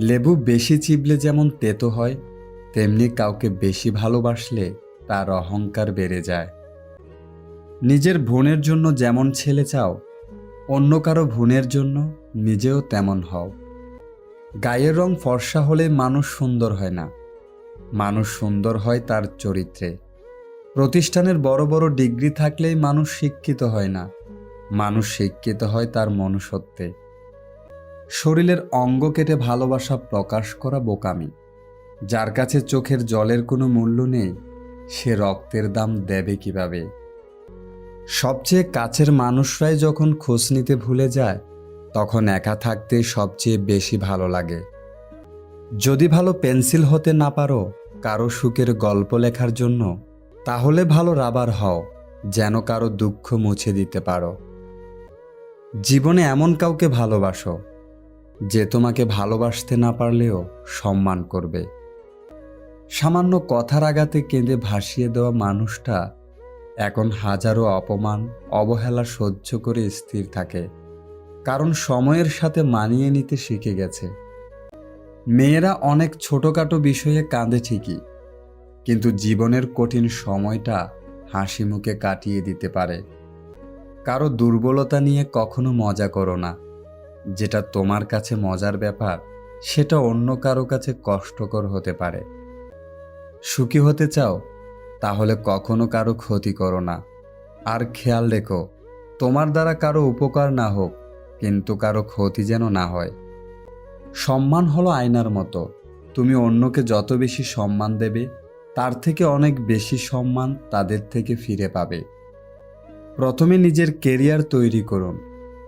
লেবু বেশি চিবলে যেমন তেতো হয়, তেমনি কাউকে বেশি ভালোবাসলে তার অহংকার বেড়ে যায়। নিজের বোনের জন্য যেমন ছেলে চাও, অন্য কারো বোনের জন্য নিজেও তেমন হও। গায়ের রং ফর্সা হলে মানুষ সুন্দর হয় না, মানুষ সুন্দর হয় তার চরিত্রে। প্রতিষ্ঠানের বড় বড় ডিগ্রি থাকলেই মানুষ শিক্ষিত হয় না, মানুষ শিক্ষিত হয় তার মনুষ্যত্বে। শরীরের অঙ্গ কেটে ভালোবাসা প্রকাশ করা বোকামি। যার কাছে চোখের জলের কোনো মূল্য নেই, সে রক্তের দাম দেবে কিভাবে? সবচেয়ে কাছের মানুষরাই যখন খোঁজ নিতে ভুলে যায়, তখন একা থাকতে সবচেয়ে বেশি ভালো লাগে। যদি ভালো পেন্সিল হতে না পারো কারো সুখের গল্প লেখার জন্য, তাহলে ভালো রাবার হও, যেন কারো দুঃখ মুছে দিতে পারো। জীবনে এমন কাউকে ভালোবাসো যে তোমাকে ভালোবাসতে না পারলেও সম্মান করবে। সামান্য কথার আঘাতে কেঁদে ভাসিয়ে দেওয়া মানুষটা এখন হাজারো অপমান, অবহেলা সহ্য করে স্থির থাকে, কারণ সময়ের সাথে মানিয়ে নিতে শিখে গেছে। মেয়েরা অনেক ছোটখাটো বিষয়ে কাঁদে ঠিকই, কিন্তু জীবনের কঠিন সময়টা হাসি মুখে কাটিয়ে দিতে পারে। কারো দুর্বলতা নিয়ে কখনো মজা করো না। যেটা তোমার কাছে মজার ব্যাপার, সেটা অন্য কারো কাছে কষ্টকর হতে পারে। সুখী হতে চাও, তাহলে কখনো কারো ক্ষতি করো না। আর খেয়াল রেখো, তোমার দ্বারা কারো উপকার না হোক, কিন্তু কারো ক্ষতি যেন না হয়। সম্মান হলো আয়নার মতো, তুমি অন্যকে যত বেশি সম্মান দেবে, তার থেকে অনেক বেশি সম্মান তাদের থেকে ফিরে পাবে। প্রথমে নিজের কেরিয়ার তৈরি করুন,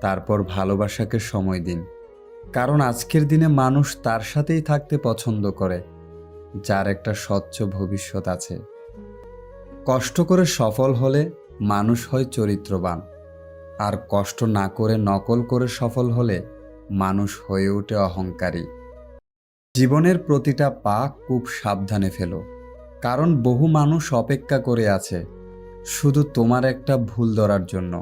তারপর ভালোবাসাকে সময় দিন। কারণ আজকের দিনে মানুষ তার সাথেই থাকতে পছন্দ করে যার একটা স্বচ্ছ ভবিষ্যৎ আছে। কষ্ট করে সফল হলে মানুষ হয় চরিত্রবান, আর কষ্ট না করে নকল করে সফল হলে মানুষ হয়ে ওঠে অহংকারী। জীবনের প্রতিটা পা খুব সাবধানে ফেলো, কারণ বহু মানুষ অপেক্ষা করে আছে শুধু তোমার একটা ভুল ধরার জন্য।